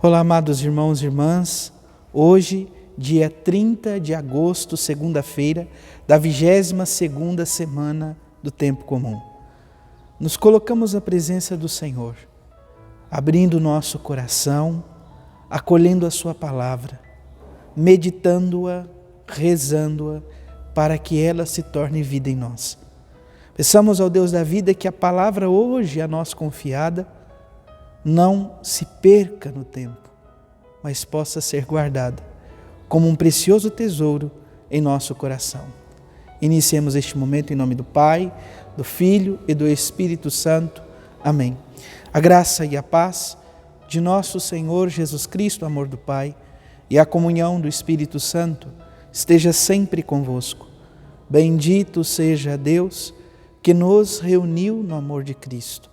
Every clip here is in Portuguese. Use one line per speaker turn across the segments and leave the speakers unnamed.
Olá, amados irmãos e irmãs. Hoje, dia 30 de agosto, segunda-feira, da 22ª semana do Tempo Comum. Nos colocamos à presença do Senhor, abrindo o nosso coração, acolhendo a sua palavra, meditando-a, rezando-a, para que ela se torne vida em nós. Peçamos ao Deus da vida que a palavra hoje a nós confiada não se perca no tempo, mas possa ser guardada como um precioso tesouro em nosso coração. Iniciemos este momento em nome do Pai, do Filho e do Espírito Santo. Amém. A graça e a paz de nosso Senhor Jesus Cristo, amor do Pai, e a comunhão do Espírito Santo esteja sempre convosco. Bendito seja Deus que nos reuniu no amor de Cristo.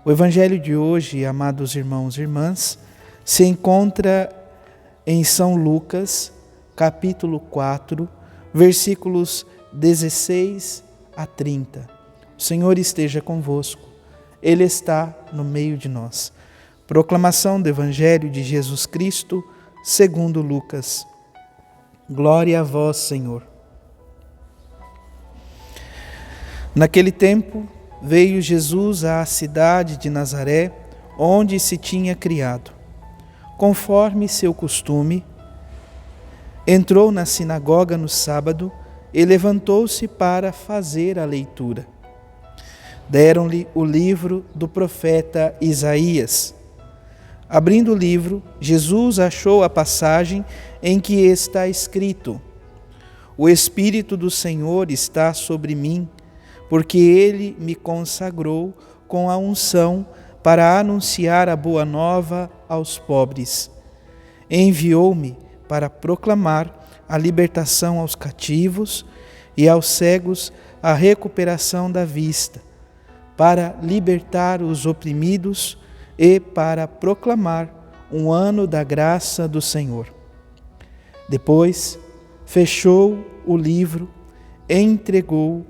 O Evangelho de hoje, amados irmãos e irmãs, se encontra em São Lucas, capítulo 4, versículos 16 a 30. O Senhor esteja convosco, Ele está no meio de nós. Proclamação do Evangelho de Jesus Cristo, segundo Lucas. Glória a vós, Senhor. Naquele tempo, veio Jesus à cidade de Nazaré, onde se tinha criado. Conforme seu costume, entrou na sinagoga no sábado e levantou-se para fazer a leitura. Deram-lhe o livro do profeta Isaías. Abrindo o livro, Jesus achou a passagem em que está escrito: O Espírito do Senhor está sobre mim, porque Ele me consagrou com a unção para anunciar a boa nova aos pobres. Enviou-me para proclamar a libertação aos cativos e aos cegos a recuperação da vista, para libertar os oprimidos e para proclamar um ano da graça do Senhor. Depois, fechou o livro, entregou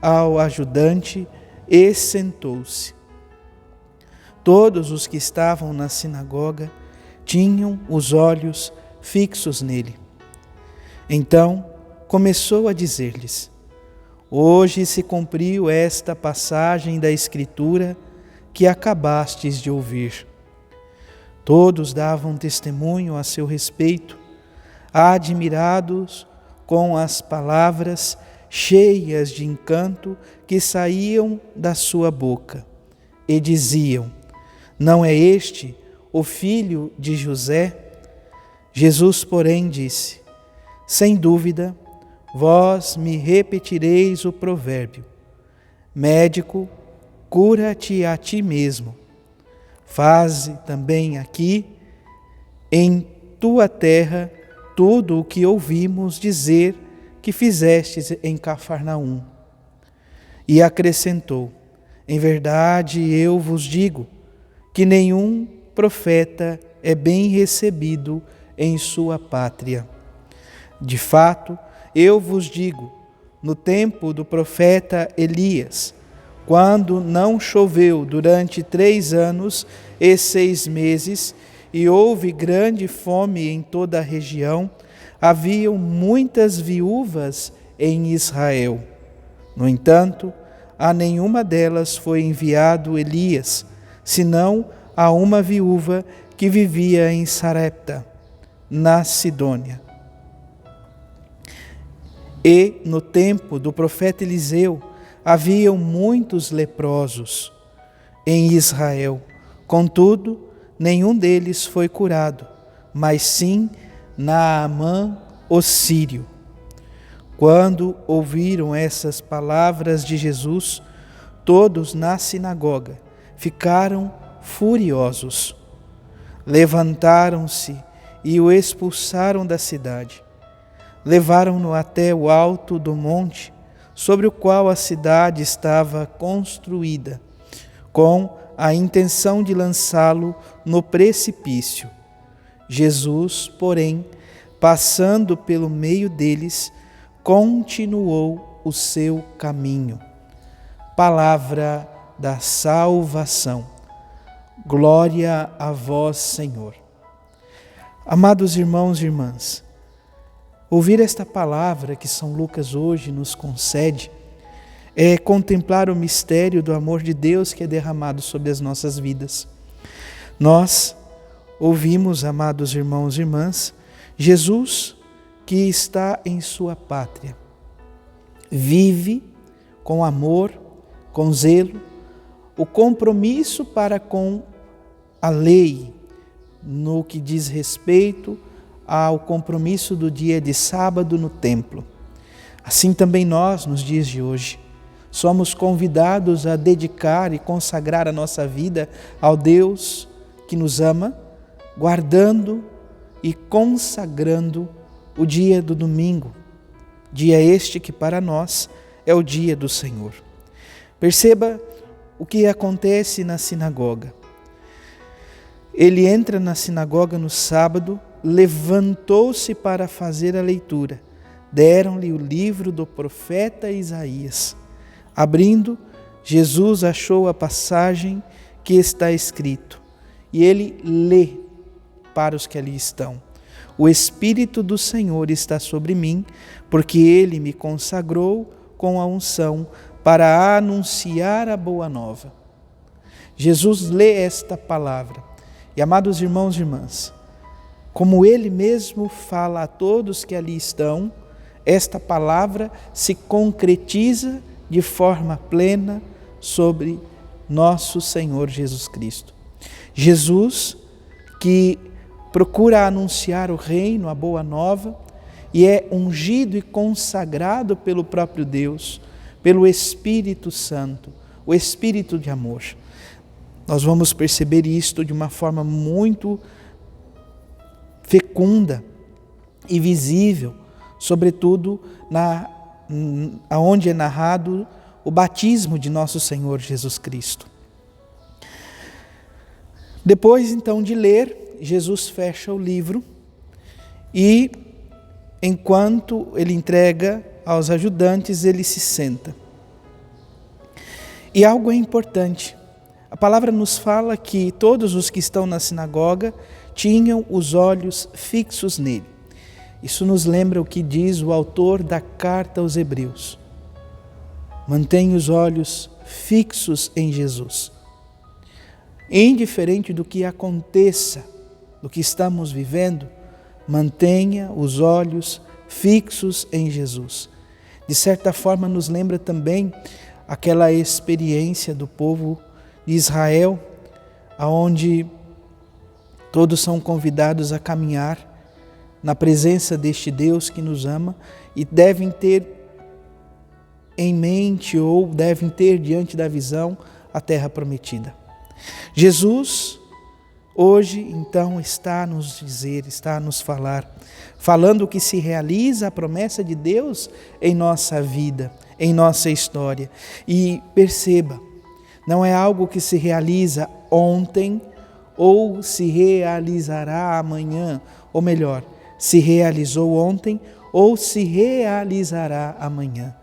ao ajudante e sentou-se. Todos os que estavam na sinagoga tinham os olhos fixos nele. Então começou a dizer-lhes: Hoje se cumpriu esta passagem da Escritura que acabastes de ouvir. Todos davam testemunho a seu respeito, admirados com as palavras cheias de encanto que saíam da sua boca, e diziam: Não é este o filho de José? Jesus, porém, disse: Sem dúvida, vós me repetireis o provérbio: Médico, cura-te a ti mesmo. Faze também aqui, em tua terra, tudo o que ouvimos dizer que fizestes em Cafarnaum. E acrescentou: Em verdade eu vos digo que nenhum profeta é bem recebido em sua pátria. De fato, eu vos digo, no tempo do profeta Elias, quando não choveu durante 3 anos e 6 meses, e houve grande fome em toda a região, haviam muitas viúvas em Israel. No entanto, a nenhuma delas foi enviado Elias, senão a uma viúva que vivia em Sarepta, na Sidônia. E no tempo do profeta Eliseu haviam muitos leprosos em Israel. Contudo, nenhum deles foi curado, mas sim Naamã, o sírio. Quando ouviram essas palavras de Jesus, todos na sinagoga ficaram furiosos. Levantaram-se e o expulsaram da cidade. Levaram-no até o alto do monte, sobre o qual a cidade estava construída, com a intenção de lançá-lo no precipício. Jesus, porém, passando pelo meio deles, continuou o seu caminho. Palavra da salvação. Glória a vós, Senhor. Amados irmãos e irmãs, ouvir esta palavra que São Lucas hoje nos concede é contemplar o mistério do amor de Deus que é derramado sobre as nossas vidas. Nós ouvimos, amados irmãos e irmãs, Jesus que está em sua pátria, vive com amor, com zelo, o compromisso para com a lei, no que diz respeito ao compromisso do dia de sábado no templo. Assim também nós, nos dias de hoje, somos convidados a dedicar e consagrar a nossa vida ao Deus que nos ama, guardando e consagrando o dia do domingo, dia este que para nós é o dia do Senhor. Perceba o que acontece na sinagoga. Ele entra na sinagoga no sábado, levantou-se para fazer a leitura. Deram-lhe o livro do profeta Isaías. Abrindo, Jesus achou a passagem que está escrito, e ele lê para os que ali estão. O Espírito do Senhor está sobre mim, porque ele me consagrou com a unção para anunciar a boa nova. Jesus lê esta palavra. E, amados irmãos e irmãs, como ele mesmo fala a todos que ali estão, esta palavra se concretiza de forma plena sobre nosso Senhor Jesus Cristo. Jesus, que procura anunciar o reino, a boa nova, e é ungido e consagrado pelo próprio Deus, pelo Espírito Santo, o Espírito de amor. Nós vamos perceber isto de uma forma muito fecunda e visível, sobretudo onde é narrado o batismo de nosso Senhor Jesus Cristo. Depois, então, de ler, Jesus fecha o livro e, enquanto ele entrega aos ajudantes, ele se senta. E algo é importante. A palavra nos fala que todos os que estão na sinagoga tinham os olhos fixos nele. Isso nos lembra o que diz o autor da carta aos Hebreus. Mantenha os olhos fixos em Jesus. Indiferente do que aconteça, do que estamos vivendo, mantenha os olhos fixos em Jesus. De certa forma, nos lembra também aquela experiência do povo de Israel, onde todos são convidados a caminhar na presença deste Deus que nos ama e devem ter em mente ou devem ter diante da visão a terra prometida. Jesus hoje então está a nos dizer, está a nos falar, falando que se realiza a promessa de Deus em nossa vida, em nossa história. E perceba, não é algo que se realiza ontem ou se realizará amanhã, ou melhor, se realizou ontem ou se realizará amanhã.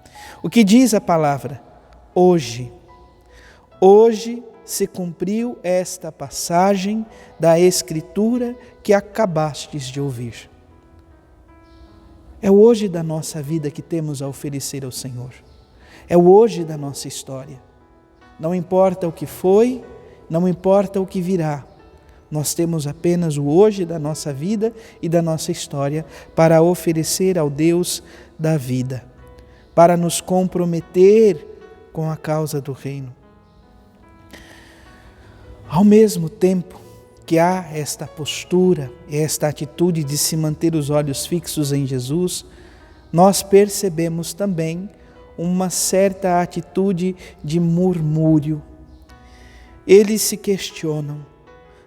O que diz a palavra? Hoje. Hoje se cumpriu esta passagem da Escritura que acabastes de ouvir. É o hoje da nossa vida que temos a oferecer ao Senhor. É o hoje da nossa história. Não importa o que foi, não importa o que virá. Nós temos apenas o hoje da nossa vida e da nossa história para oferecer ao Deus da vida, para nos comprometer com a causa do reino. Ao mesmo tempo que há esta postura, esta atitude de se manter os olhos fixos em Jesus, nós percebemos também uma certa atitude de murmúrio. Eles se questionam,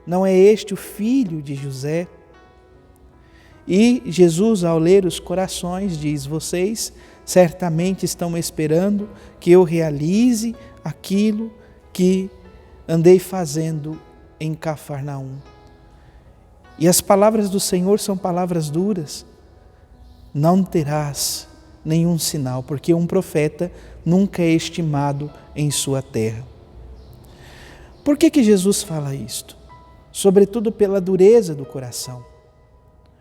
não é este o filho de José? E Jesus, ao ler os corações, diz: vocês certamente estão esperando que eu realize aquilo que andei fazendo em Cafarnaum. E as palavras do Senhor são palavras duras. Não terás nenhum sinal, porque um profeta nunca é estimado em sua terra. Por que Jesus fala isto? Sobretudo pela dureza do coração.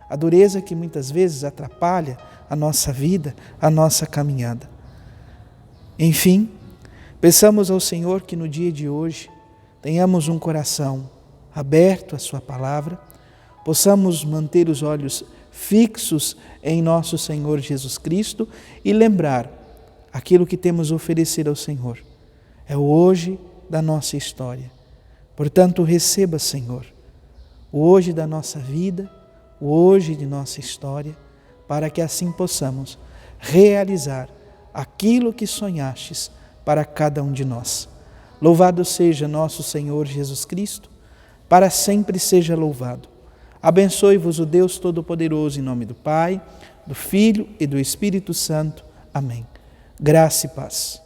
A dureza que muitas vezes atrapalha a nossa vida, a nossa caminhada. Enfim, peçamos ao Senhor que no dia de hoje tenhamos um coração aberto à sua palavra, possamos manter os olhos fixos em nosso Senhor Jesus Cristo e lembrar aquilo que temos a oferecer ao Senhor. É o hoje da nossa história. Portanto, receba, Senhor, o hoje da nossa vida, o hoje de nossa história, para que assim possamos realizar aquilo que sonhastes para cada um de nós. Louvado seja nosso Senhor Jesus Cristo, para sempre seja louvado. Abençoe-vos o Deus Todo-Poderoso, em nome do Pai, do Filho e do Espírito Santo. Amém. Graça e paz.